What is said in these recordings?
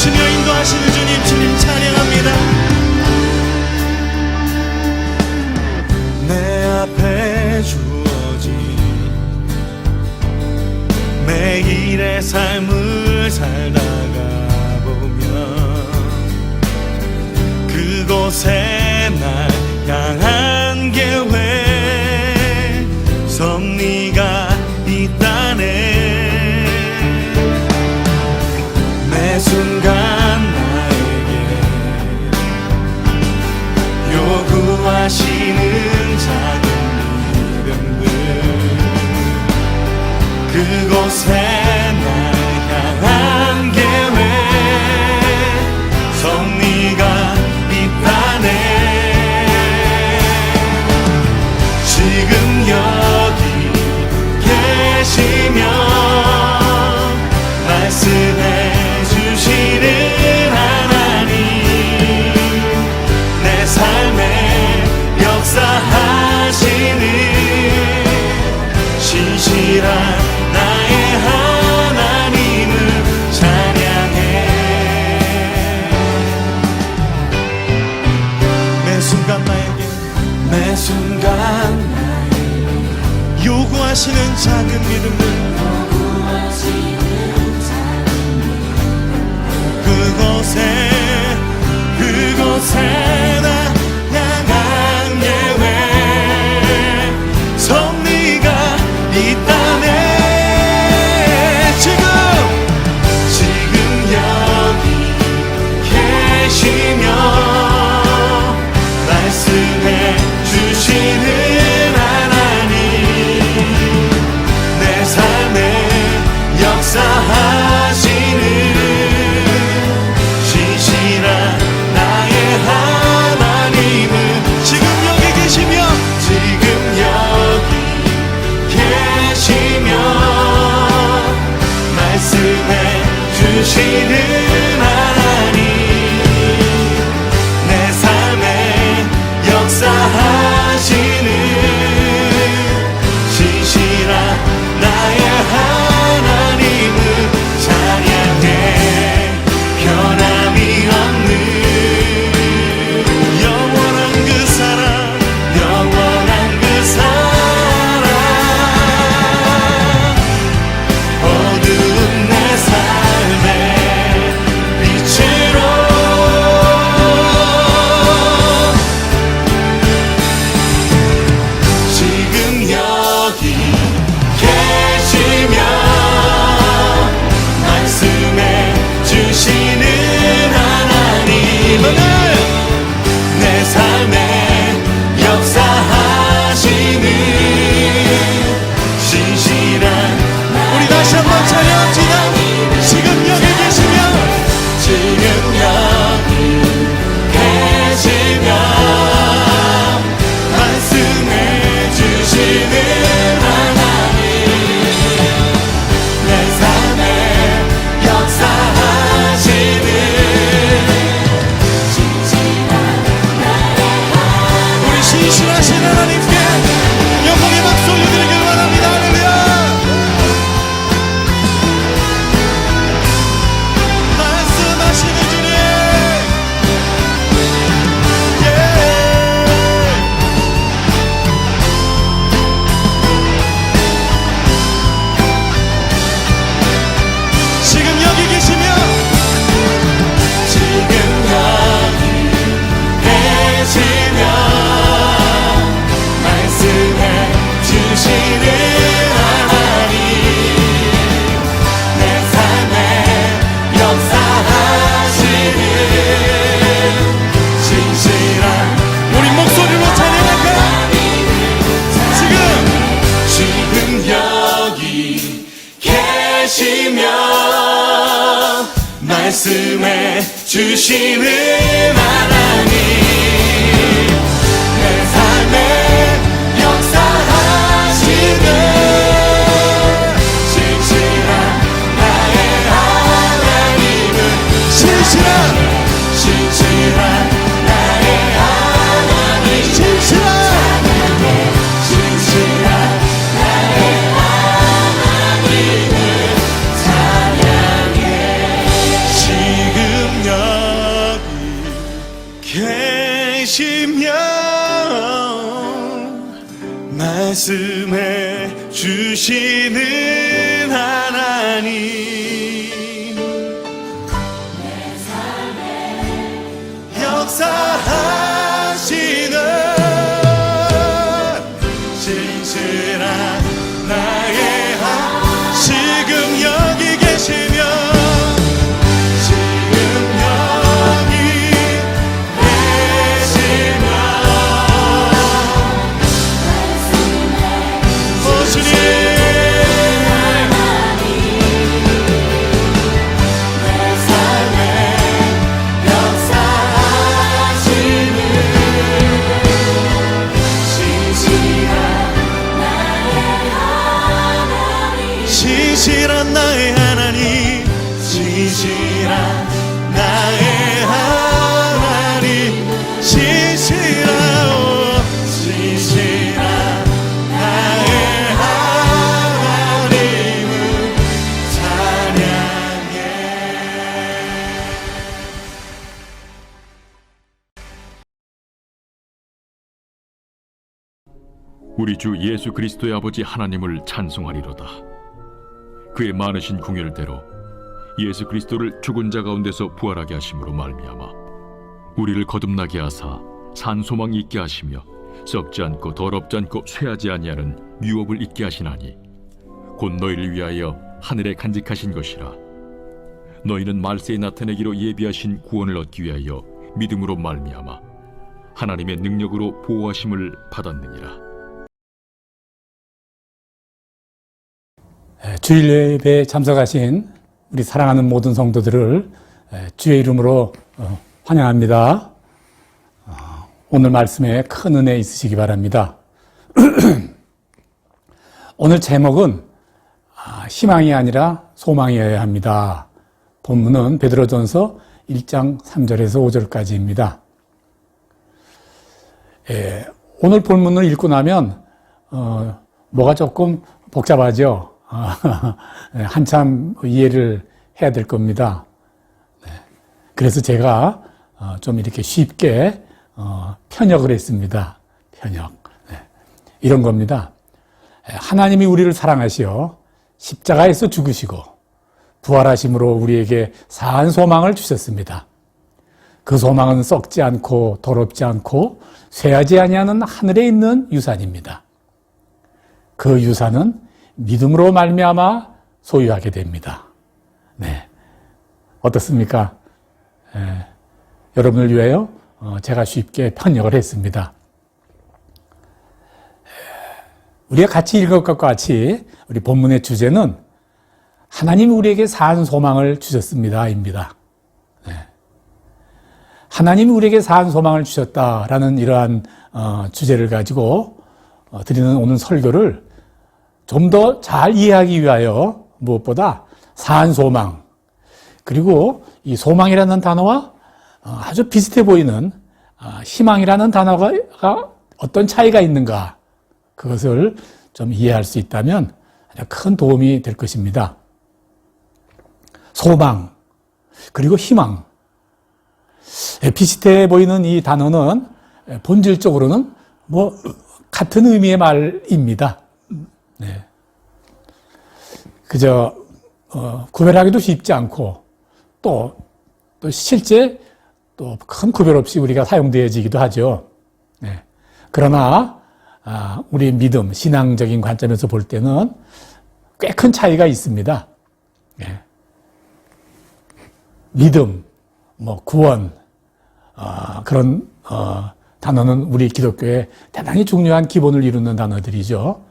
주시며 인도하시는 주님, 주님 찬양합니다. 내 앞에 주어진 매일의 삶을 살다가 보면 그곳에 날 향한 계획 섭리가 있다네. 매 순간 나에게 요구하시는 작은 믿음들 그곳에 날 향한 계획 섭리가 있다네. 지금 여기 계시며 말씀해 주시는 하나님, 내 삶에 역사하시는 신실한 나의 하나님을 찬양해. 매 순간 나에게 요구하시는 작은 믿음들 그곳에 나 향한 계획 섭리가 있다네. 지금 여기 계시며 말씀해 주시는 하나님, 내 삶에 역사하시는 신실한 나의 하나님은 지금 여기 계시며 말씀해 주시는 하나님, 내 삶에 역사하시는 신실한 나의 하나님을 찬양해. 변함이 없는 영원한 그 사랑, 영원한 그 사랑, 어두운 내 삶의 빛으로 지금 여기 계시며 말씀해 주시는 하나님, 내 삶에 역사하시는 신실한. 우리 다시 한번 찬양합시다. 지금 여기 계시며 말씀해 주시는 하나님, 내 삶에 역사하시는 우리 신실하신 하나님께 영광의 박수 올려드리길 바랍니다. 할렐루야. 말씀하시는 주님, 지금 여기 계시며 말씀해 주시는 하나님, 내 삶에 역사하시는 신실한. 우리 목소리로 찬양할까? 지금 여기 계시며 말씀해 주시는 하나님, 내 삶에 역사하시는 신실한 나의 하나님은 신실한 나의 하나님, 신실한 나의 하나님을 찬양해. 지금 계시며 말씀해 주시는 하나님, 내 삶에 역사하시는 진실한 나의 하나님, 지금 여기 계시며 진실한 나의 하나님, 진실한 나의 하나님, 진실한 나의 하나님을 찬양해. 우리 주 예수 그리스도의 아버지 하나님을 찬송하리로다. 그의 많으신 궁율대로 예수 그리스도를 죽은 자 가운데서 부활하게 하심으로 말미암아 우리를 거듭나게 하사 산 소망이 있게 하시며 썩지 않고 더럽지 않고 쇠하지 아니하는 유업을 있게 하시나니 곧 너희를 위하여 하늘에 간직하신 것이라. 너희는 말세에 나타내기로 예비하신 구원을 얻기 위하여 믿음으로 말미암아 하나님의 능력으로 보호하심을 받았느니라. 주일 예배에 참석하신 우리 사랑하는 모든 성도들을 주의 이름으로 환영합니다. 오늘 말씀에 큰 은혜 있으시기 바랍니다. 오늘 제목은 희망이 아니라 소망이어야 합니다. 본문은 베드로전서 1장 3절에서 5절까지입니다. 오늘 본문을 읽고 나면 뭐가 조금 복잡하죠. 한참 이해를 해야 될 겁니다. 그래서 제가 좀 이렇게 쉽게 편역을 했습니다. 편역. 이런 겁니다. 하나님이 우리를 사랑하시어 십자가에서 죽으시고 부활하심으로 우리에게 사한 소망을 주셨습니다. 그 소망은 썩지 않고 더럽지 않고 쇠하지 아니하는 하늘에 있는 유산입니다. 그 유산은 믿음으로 말미암아 소유하게 됩니다. 네, 어떻습니까? 여러분을 위하여 제가 쉽게 편역을 했습니다. 우리가 같이 읽은 것과 같이 우리 본문의 주제는 하나님이 우리에게 사한 소망을 주셨습니다입니다. 네. 하나님이 우리에게 사한 소망을 주셨다라는 이러한 주제를 가지고 드리는 오늘 설교를 좀 더 잘 이해하기 위하여 무엇보다 사한 소망, 그리고 이 소망이라는 단어와 아주 비슷해 보이는 희망이라는 단어가 어떤 차이가 있는가, 그것을 좀 이해할 수 있다면 큰 도움이 될 것입니다. 소망, 그리고 희망. 비슷해 보이는 이 단어는 본질적으로는 같은 의미의 말입니다. 네. 그저 구별하기도 쉽지 않고 또 실제 또 큰 구별 없이 우리가 사용되어지기도 하죠. 네. 그러나 우리 믿음, 신앙적인 관점에서 볼 때는 꽤 큰 차이가 있습니다. 네. 믿음, 구원, 그런 단어는 우리 기독교의 대단히 중요한 기본을 이루는 단어들이죠.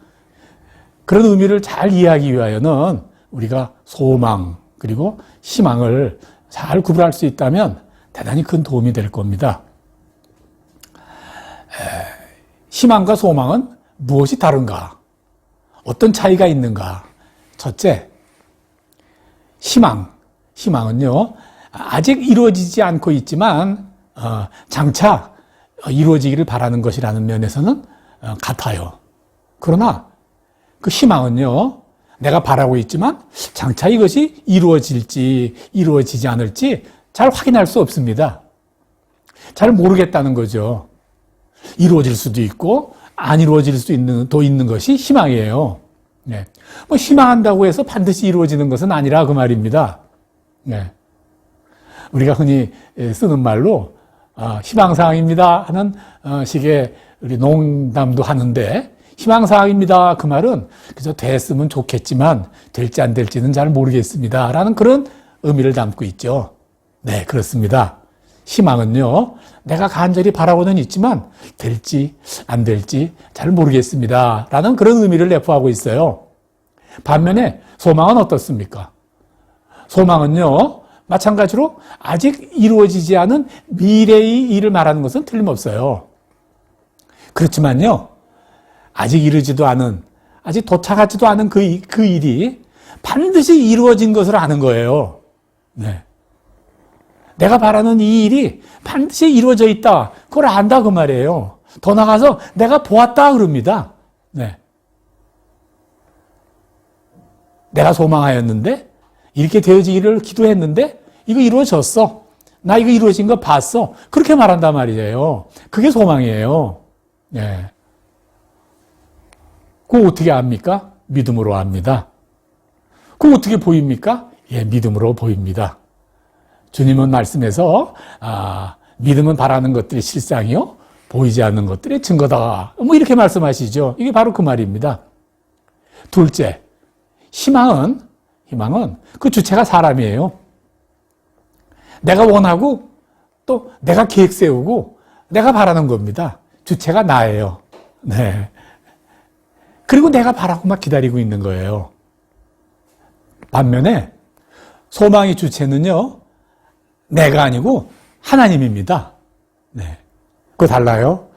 그런 의미를 잘 이해하기 위하여는 우리가 소망 그리고 희망을 잘 구분할 수 있다면 대단히 큰 도움이 될 겁니다. 희망과 소망은 무엇이 다른가? 어떤 차이가 있는가? 첫째, 희망은요, 아직 이루어지지 않고 있지만 장차 이루어지기를 바라는 것이라는 면에서는 같아요. 그러나 그 희망은요, 내가 바라고 있지만 장차 이것이 이루어질지 이루어지지 않을지 잘 확인할 수 없습니다. 잘 모르겠다는 거죠. 이루어질 수도 있고 안 이루어질 수 있는 것이 희망이에요. 네. 뭐 희망한다고 해서 반드시 이루어지는 것은 아니라 그 말입니다. 네. 우리가 흔히 쓰는 말로 희망사항입니다 하는 식의 우리 농담도 하는데, 희망사항입니다 그 말은 그저 됐으면 좋겠지만 될지 안 될지는 잘 모르겠습니다 라는 그런 의미를 담고 있죠. 네, 그렇습니다. 희망은요, 내가 간절히 바라고는 있지만 될지 안 될지 잘 모르겠습니다 라는 그런 의미를 내포하고 있어요. 반면에 소망은 어떻습니까? 소망은요, 마찬가지로 아직 이루어지지 않은 미래의 일을 말하는 것은 틀림없어요. 그렇지만요, 아직 이르지도 않은, 아직 도착하지도 않은 그 일이 반드시 이루어진 것을 아는 거예요. 네. 내가 바라는 이 일이 반드시 이루어져 있다. 그걸 안다 그 말이에요. 더 나가서 내가 보았다 그럽니다. 네. 내가 소망하였는데 이렇게 되어지기를 기도했는데 이거 이루어졌어. 나 이거 이루어진 거 봤어. 그렇게 말한단 말이에요. 그게 소망이에요. 네. 그거 어떻게 압니까? 믿음으로 압니다. 그거 어떻게 보입니까? 예, 믿음으로 보입니다. 주님은 말씀에서 믿음은 바라는 것들이 실상이요 보이지 않는 것들의 증거다. 뭐 이렇게 말씀하시죠. 이게 바로 그 말입니다. 둘째, 희망은 그 주체가 사람이에요. 내가 원하고 또 내가 계획 세우고 내가 바라는 겁니다. 주체가 나예요. 네. 그리고 내가 바라고 막 기다리고 있는 거예요. 반면에 소망의 주체는요, 내가 아니고 하나님입니다. 네. 그거 달라요.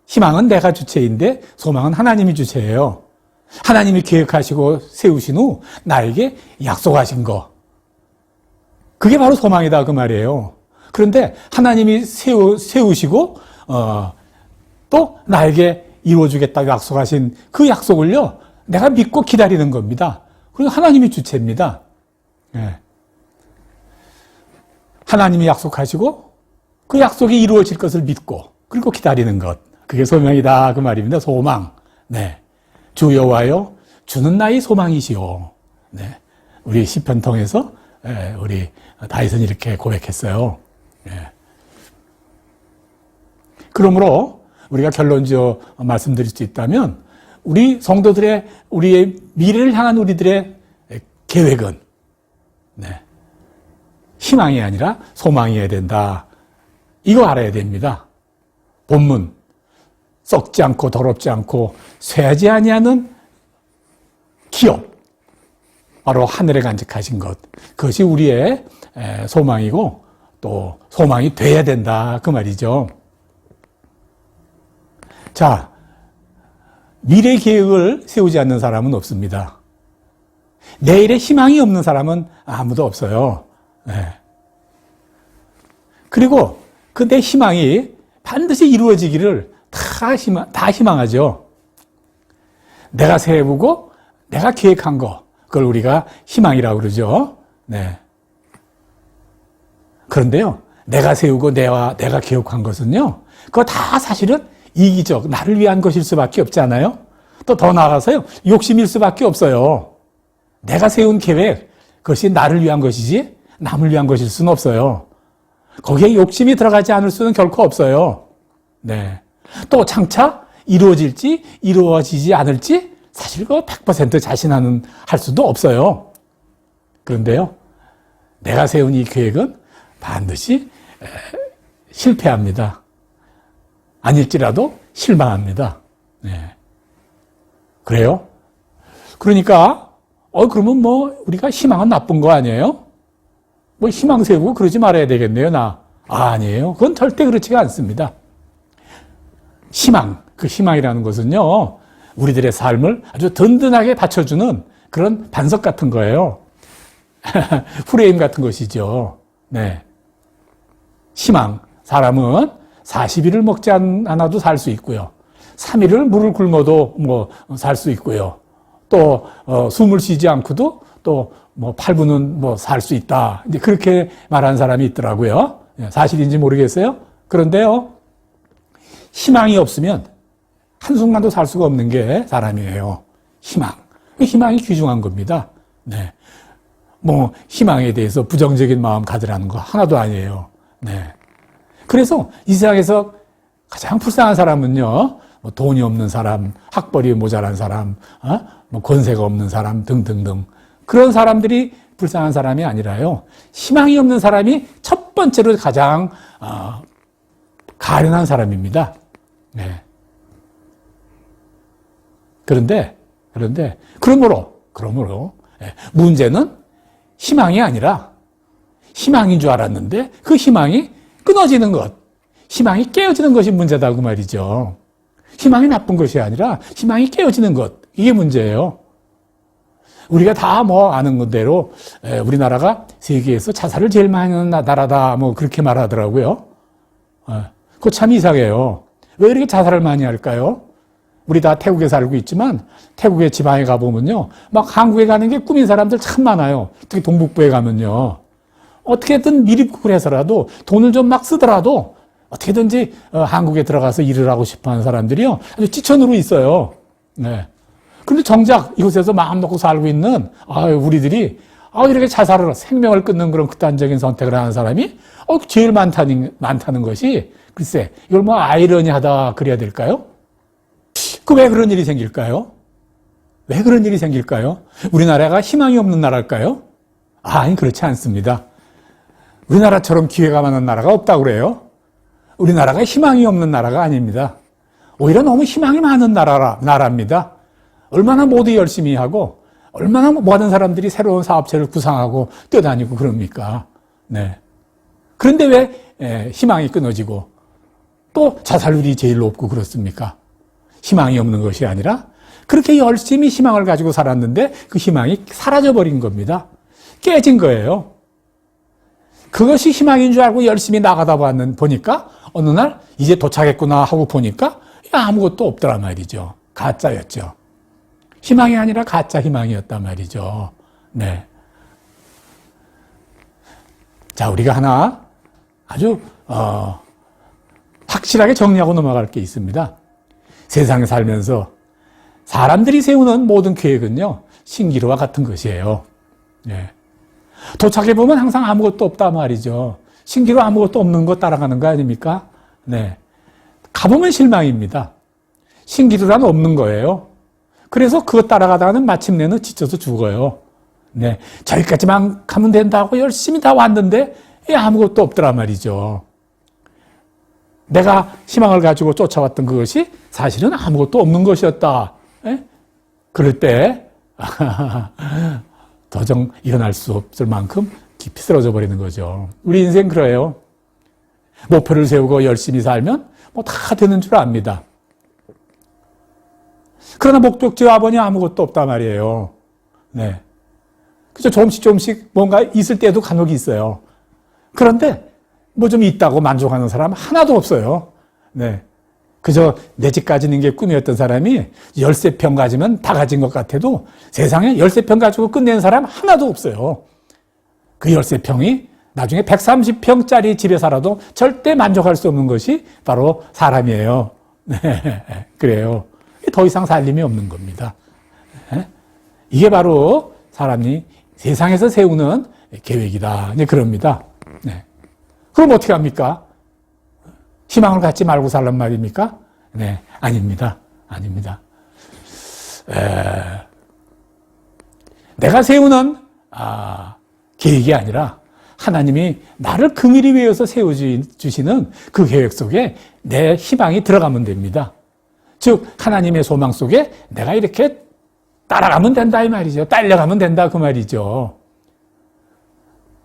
희망은 내가 주체인데 소망은 하나님이 주체예요. 하나님이 계획하시고 세우신 후 나에게 약속하신 거. 그게 바로 소망이다 그 말이에요. 그런데 하나님이 세우시고 또 나에게 이루어주겠다고 약속하신 그 약속을요, 내가 믿고 기다리는 겁니다. 그리고 하나님이 주체입니다. 네. 하나님이 약속하시고 그 약속이 이루어질 것을 믿고 그리고 기다리는 것. 그게 소망이다 그 말입니다. 소망. 네. 주 여호와여, 주는 나의 소망이시오. 네. 우리 시편 통해서 우리 다윗은 이렇게 고백했어요. 네. 그러므로 우리가 결론지어 말씀드릴 수 있다면 우리 성도들의 우리의 미래를 향한 우리들의 계획은 네. 희망이 아니라 소망이어야 된다. 이거 알아야 됩니다. 본문 썩지 않고 더럽지 않고 쇠하지 아니하는 기업, 바로 하늘에 간직하신 것, 그것이 우리의 소망이고 또 소망이 돼야 된다 그 말이죠. 자, 미래 계획을 세우지 않는 사람은 없습니다. 내일에 희망이 없는 사람은 아무도 없어요. 네. 그리고 그 내 희망이 반드시 이루어지기를 다 희망하죠. 내가 세우고 내가 계획한 거, 그걸 우리가 희망이라고 그러죠. 네. 그런데요, 내가 세우고 내가 계획한 것은요, 그거 다 사실은 이기적, 나를 위한 것일 수밖에 없잖아요. 또 더 나아가서요, 욕심일 수밖에 없어요. 내가 세운 계획, 그것이 나를 위한 것이지 남을 위한 것일 수는 없어요. 거기에 욕심이 들어가지 않을 수는 결코 없어요. 네. 또 장차 이루어질지 이루어지지 않을지 사실 그 100% 자신하는 할 수도 없어요. 그런데요, 내가 세운 이 계획은 반드시 실패합니다. 아닐지라도 실망합니다. 네. 그래요? 그러니까 그러면 뭐 우리가 희망은 나쁜 거 아니에요? 뭐 희망 세우고 그러지 말아야 되겠네요, 나. 아니에요. 그건 절대 그렇지가 않습니다. 희망, 그 희망이라는 것은요, 우리들의 삶을 아주 든든하게 받쳐주는 그런 반석 같은 거예요. 프레임 같은 것이죠. 네. 희망, 사람은 40일을 먹지 않아도 살 수 있고요. 3일을 물을 굶어도 뭐 살 수 있고요. 또 숨을 쉬지 않고도 또 뭐 8분은 뭐 살 수 있다. 이제 그렇게 말하는 사람이 있더라고요. 사실인지 모르겠어요. 그런데요, 희망이 없으면 한순간도 살 수가 없는 게 사람이에요. 희망. 희망이 귀중한 겁니다. 네. 뭐, 희망에 대해서 부정적인 마음 가지라는 거 하나도 아니에요. 네. 그래서 이 세상에서 가장 불쌍한 사람은요, 뭐 돈이 없는 사람, 학벌이 모자란 사람, 뭐 권세가 없는 사람 등등등. 그런 사람들이 불쌍한 사람이 아니라요, 희망이 없는 사람이 첫 번째로 가장 가련한 사람입니다. 네. 그러므로 문제는 희망이 아니라 희망인 줄 알았는데 그 희망이 끊어지는 것, 희망이 깨어지는 것이 문제다 그 말이죠. 희망이 나쁜 것이 아니라 희망이 깨어지는 것, 이게 문제예요. 우리가 다 뭐 아는 대로 우리나라가 세계에서 자살을 제일 많이 하는 나라다 뭐 그렇게 말하더라고요. 그거 참 이상해요. 왜 이렇게 자살을 많이 할까요? 우리 다 태국에 살고 있지만 태국의 지방에 가보면요, 막 한국에 가는 게 꿈인 사람들 참 많아요. 특히 동북부에 가면요, 어떻게든 미립국을 해서라도 돈을 좀 막 쓰더라도 어떻게든지 한국에 들어가서 일을 하고 싶어하는 사람들이요, 아주 지천으로 있어요. 네. 그런데 정작 이곳에서 마음 놓고 살고 있는 우리들이 이렇게 자살을, 생명을 끊는 그런 극단적인 선택을 하는 사람이 제일 많다는 것이, 글쎄 이걸 뭐 아이러니하다 그래야 될까요? 그 왜 그런 일이 생길까요? 왜 그런 일이 생길까요? 우리나라가 희망이 없는 나라일까요? 아니, 그렇지 않습니다. 우리나라처럼 기회가 많은 나라가 없다고 그래요. 우리나라가 희망이 없는 나라가 아닙니다. 오히려 너무 희망이 많은 나라입니다. 얼마나 모두 열심히 하고 얼마나 많은 사람들이 새로운 사업체를 구상하고 뛰어다니고 그럽니까? 네. 그런데 왜 희망이 끊어지고 또 자살률이 제일 높고 그렇습니까? 희망이 없는 것이 아니라 그렇게 열심히 희망을 가지고 살았는데 그 희망이 사라져버린 겁니다. 깨진 거예요. 그것이 희망인 줄 알고 열심히 나가다 보니까 어느 날 이제 도착했구나 하고 보니까 아무것도 없더라 말이죠. 가짜였죠. 희망이 아니라 가짜 희망이었단 말이죠. 네. 자, 우리가 하나 아주 확실하게 정리하고 넘어갈 게 있습니다. 세상에 살면서 사람들이 세우는 모든 계획은요, 신기루와 같은 것이에요. 네. 도착해보면 항상 아무것도 없다 말이죠. 신기루 아무것도 없는 거 따라가는 거 아닙니까? 네. 가보면 실망입니다. 신기루란 없는 거예요. 그래서 그거 따라가다가는 마침내는 지쳐서 죽어요. 네. 저기까지만 가면 된다고 열심히 다 왔는데 아무것도 없더란 말이죠. 내가 희망을 가지고 쫓아왔던 그것이 사실은 아무것도 없는 것이었다. 에? 그럴 때 도저히 일어날 수 없을 만큼 깊이 쓰러져 버리는 거죠. 우리 인생 그래요. 목표를 세우고 열심히 살면 뭐 다 되는 줄 압니다. 그러나 목적지에 와보니 아무것도 없단 말이에요. 네. 그죠? 조금씩 뭔가 있을 때도 간혹 있어요. 그런데 뭐 좀 있다고 만족하는 사람 하나도 없어요. 네. 그저 내 집 가지는 게 꿈이었던 사람이 13평 가지면 다 가진 것 같아도 세상에 13평 가지고 끝내는 사람 하나도 없어요. 그 13평이 나중에 130평짜리 집에 살아도 절대 만족할 수 없는 것이 바로 사람이에요. 네. 그래요. 더 이상 살림이 없는 겁니다. 네. 이게 바로 사람이 세상에서 세우는 계획이다. 이제 그럽니다. 네. 그럼 어떻게 합니까? 희망을 갖지 말고 살란 말입니까? 네, 아닙니다. 아닙니다. 내가 세우는 계획이 아니라 하나님이 나를 긍휼히 위해서 세워주시는 그 계획 속에 내 희망이 들어가면 됩니다. 즉 하나님의 소망 속에 내가 이렇게 따라가면 된다 이 말이죠. 딸려가면 된다 그 말이죠.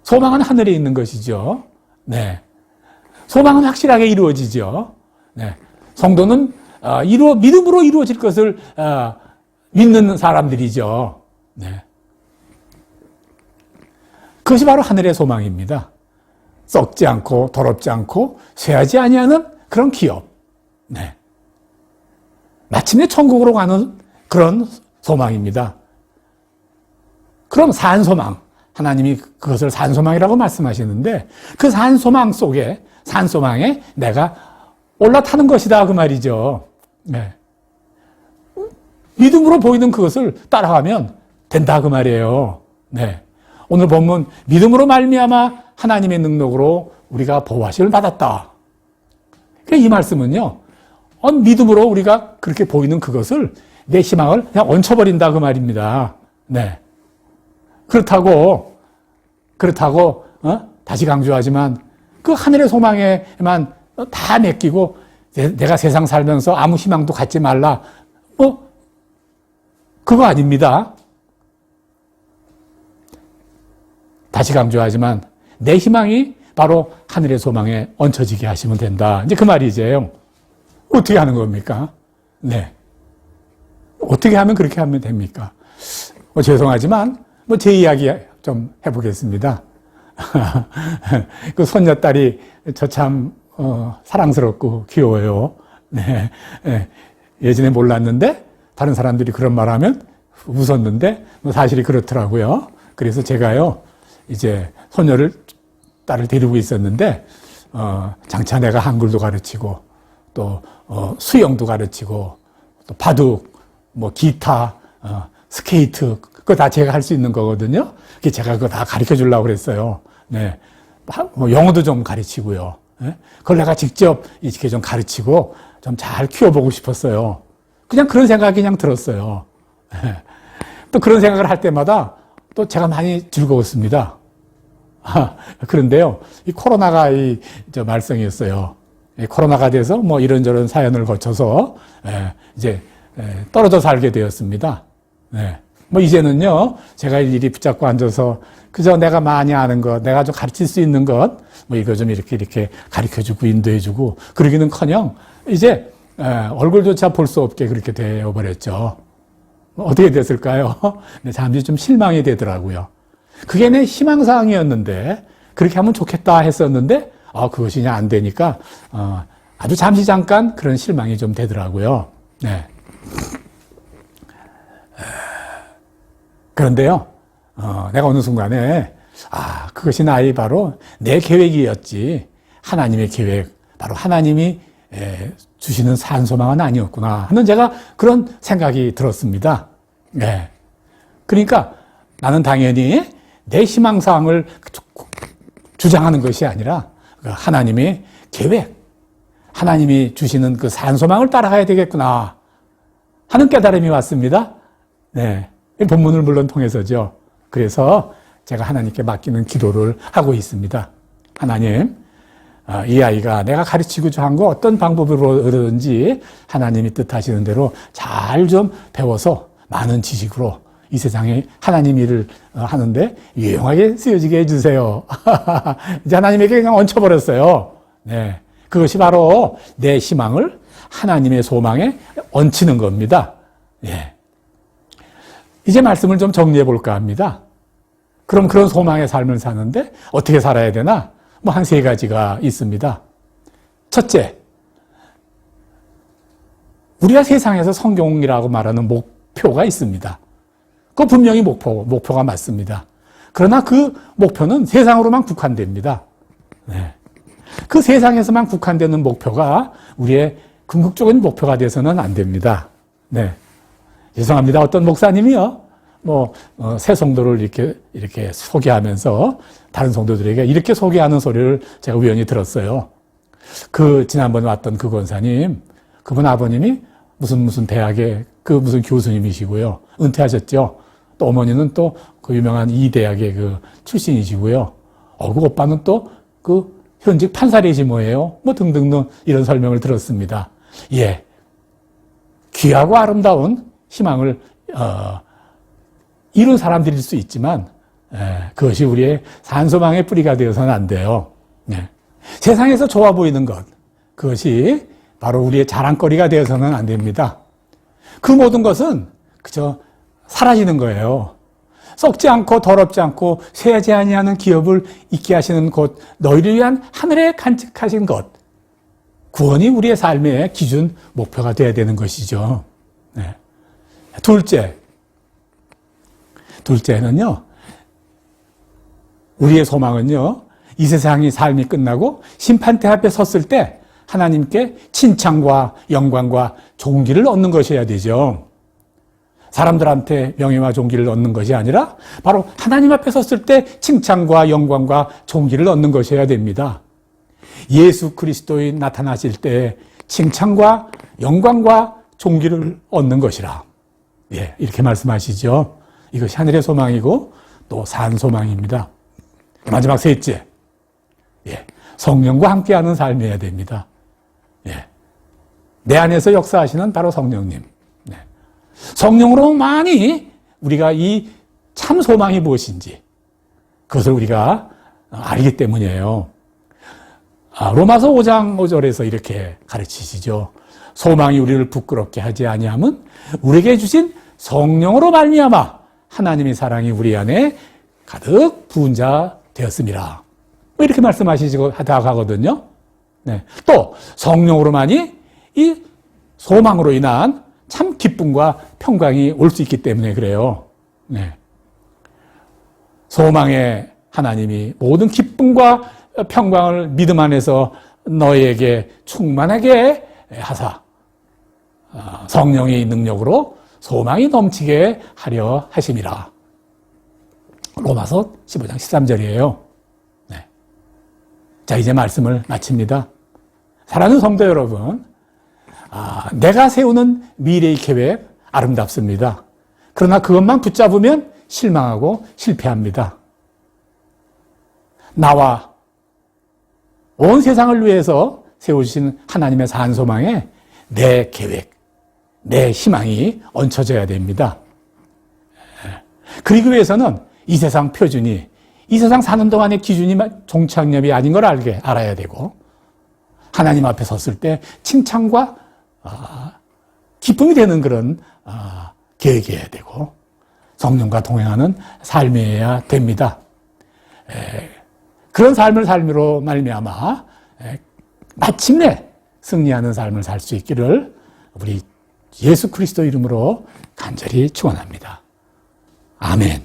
소망은 하늘에 있는 것이죠. 네. 소망은 확실하게 이루어지죠. 네. 성도는 믿음으로 이루어질 것을 믿는 사람들이죠. 네. 그것이 바로 하늘의 소망입니다. 썩지 않고 더럽지 않고 쇠하지 아니하는 그런 기업. 네. 마침내 천국으로 가는 그런 소망입니다. 그럼 산소망, 하나님이 그것을 산소망이라고 말씀하시는데 그 산소망 속에 산소망에 내가 올라타는 것이다 그 말이죠. 네. 믿음으로 보이는 그것을 따라가면 된다 그 말이에요. 네. 오늘 본문 믿음으로 말미암아 하나님의 능력으로 우리가 보호하심을 받았다. 이 말씀은요. 믿음으로 우리가 그렇게 보이는 그것을 내 희망을 그냥 얹혀버린다 그 말입니다. 네. 그렇다고 다시 강조하지만 그 하늘의 소망에만 다 맡기고 내가 세상 살면서 아무 희망도 갖지 말라. 그거 아닙니다. 다시 강조하지만 내 희망이 바로 하늘의 소망에 얹혀지게 하시면 된다. 이제 그 말이죠. 어떻게 하는 겁니까? 네. 어떻게 하면 그렇게 하면 됩니까? 죄송하지만 제 이야기 좀 해보겠습니다. 그 손녀딸이 저 참 사랑스럽고 귀여워요. 네. 예전에 몰랐는데 다른 사람들이 그런 말하면 웃었는데 사실이 그렇더라고요. 그래서 제가요 이제 딸을 데리고 있었는데 장차 내가 한글도 가르치고 또 수영도 가르치고 또 바둑, 기타, 스케이트 그거 다 제가 할 수 있는 거거든요. 제가 그거 다 가르쳐 주려고 그랬어요. 네, 영어도 좀 가르치고요. 네? 그걸 내가 직접 이렇게 좀 가르치고 좀 잘 키워보고 싶었어요. 그냥 그런 생각이 그냥 들었어요. 네. 또 그런 생각을 할 때마다 또 제가 많이 즐거웠습니다. 그런데요, 이 코로나가 말썽이었어요. 코로나가 돼서 이런저런 사연을 거쳐서 이제 떨어져 살게 되었습니다. 네. 이제는요, 제가 일일이 붙잡고 앉아서 그저 내가 많이 아는 것, 내가 좀 가르칠 수 있는 것, 이거 좀 이렇게 가르쳐주고 인도해주고 그러기는커녕 이제 얼굴조차 볼 수 없게 그렇게 되어버렸죠. 어떻게 됐을까요? 네, 잠시 좀 실망이 되더라고요. 그게 내 희망사항이었는데 그렇게 하면 좋겠다 했었는데 그것이 그냥 안 되니까 아주 잠시 잠깐 그런 실망이 좀 되더라고요. 네. 그런데요, 내가 어느 순간에 그것이 나의 바로 내 계획이었지 하나님의 계획, 바로 하나님이 주시는 산소망은 아니었구나 하는 제가 그런 생각이 들었습니다. 네. 그러니까 나는 당연히 내 희망사항을 주장하는 것이 아니라 하나님의 계획, 하나님이 주시는 그 산소망을 따라가야 되겠구나 하는 깨달음이 왔습니다. 네. 본문을 물론 통해서죠. 그래서 제가 하나님께 맡기는 기도를 하고 있습니다. 하나님, 이 아이가 내가 가르치고자 한 거 어떤 방법으로든지 하나님이 뜻하시는 대로 잘 좀 배워서 많은 지식으로 이 세상에 하나님 일을 하는데 유용하게 쓰여지게 해주세요. 이제 하나님에게 그냥 얹혀버렸어요. 네. 그것이 바로 내 희망을 하나님의 소망에 얹히는 겁니다. 예. 이제 말씀을 좀 정리해 볼까 합니다. 그럼 그런 소망의 삶을 사는데 어떻게 살아야 되나? 한 3가지가 있습니다. 첫째, 우리가 세상에서 성공이라고 말하는 목표가 있습니다. 그 분명히 목표가 맞습니다. 그러나 그 목표는 세상으로만 국한됩니다. 네. 그 세상에서만 국한되는 목표가 우리의 궁극적인 목표가 돼서는 안 됩니다. 네. 죄송합니다. 어떤 목사님이요, 새 성도를 이렇게 소개하면서 다른 성도들에게 이렇게 소개하는 소리를 제가 우연히 들었어요. 지난번에 왔던 그 권사님, 그분 아버님이 무슨 대학의 무슨 교수님이시고요. 은퇴하셨죠. 또 어머니는 또 그 유명한 이 대학의 출신이시고요. 그 오빠는 또 현직 판사이지 뭐예요. 등등등 이런 설명을 들었습니다. 예. 귀하고 아름다운 희망을, 이룬 사람들일 수 있지만, 그것이 우리의 산소망의 뿌리가 되어서는 안 돼요. 네. 세상에서 좋아 보이는 것, 그것이 바로 우리의 자랑거리가 되어서는 안 됩니다. 그 모든 것은 그저 사라지는 거예요. 썩지 않고 더럽지 않고 쇠하지 아니하는 기업을 있게 하시는 곳, 너희를 위한 하늘에 간직하신 것, 구원이 우리의 삶의 기준 목표가 되어야 되는 것이죠. 네. 둘째는요, 우리의 소망은요, 이 세상이 삶이 끝나고 심판대 앞에 섰을 때 하나님께 칭찬과 영광과 존귀를 얻는 것이어야 되죠. 사람들한테 명예와 존귀를 얻는 것이 아니라 바로 하나님 앞에 섰을 때 칭찬과 영광과 존귀를 얻는 것이어야 됩니다. 예수 그리스도의 나타나실 때 칭찬과 영광과 존귀를 얻는 것이라. 예, 이렇게 말씀하시죠. 이것이 하늘의 소망이고 또 산 소망입니다. 마지막 셋째. 예, 성령과 함께하는 삶이어야 됩니다. 예, 내 안에서 역사하시는 바로 성령님. 네. 성령으로만이 우리가 이 참 소망이 무엇인지 그것을 우리가 알기 때문이에요. 로마서 5장 5절에서 이렇게 가르치시죠. 소망이 우리를 부끄럽게 하지 아니함은 우리에게 주신 성령으로 말미암아 하나님의 사랑이 우리 안에 가득 부은 자 되었습니다. 이렇게 말씀하시고 하다 가거든요. 네. 또 성령으로만이 이 소망으로 인한 참 기쁨과 평강이 올 수 있기 때문에 그래요. 네. 소망의 하나님이 모든 기쁨과 평강을 믿음 안에서 너희에게 충만하게 하사 성령의 능력으로 소망이 넘치게 하려 하심이라. 로마서 15장 13절이에요. 네. 자, 이제 말씀을 마칩니다. 사랑하는 성도 여러분, 내가 세우는 미래의 계획 아름답습니다. 그러나 그것만 붙잡으면 실망하고 실패합니다. 나와 온 세상을 위해서 세우신 하나님의 산 소망에 내 계획, 내 희망이 얹혀져야 됩니다. 그러기 위해서는 이 세상 표준이, 이 세상 사는 동안의 기준이 종착역이 아닌 걸 알아야 되고, 하나님 앞에 섰을 때 칭찬과 기쁨이 되는 그런 계획이어야 되고, 성령과 동행하는 삶이어야 됩니다. 그런 삶을 삶으로 말미암아 마침내 승리하는 삶을 살 수 있기를 우리 예수 그리스도 이름으로 간절히 축원합니다. 아멘.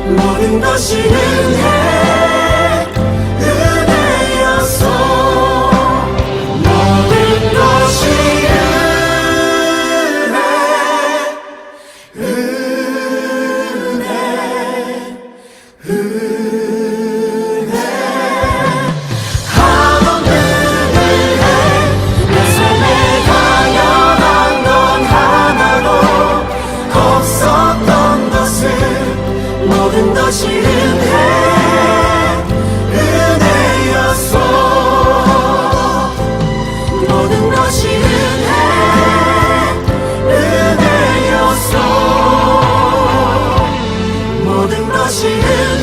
모든 것이 은혜, 은혜였소. 모든 것이 은혜, 은혜, 은혜. 한없는 은혜, 내 삶에 당연한 건 하나도 없었던 것을 모든 것이 은혜, 은혜였소. 모든 것이 은혜, 은혜였소. 모든 것이 은혜.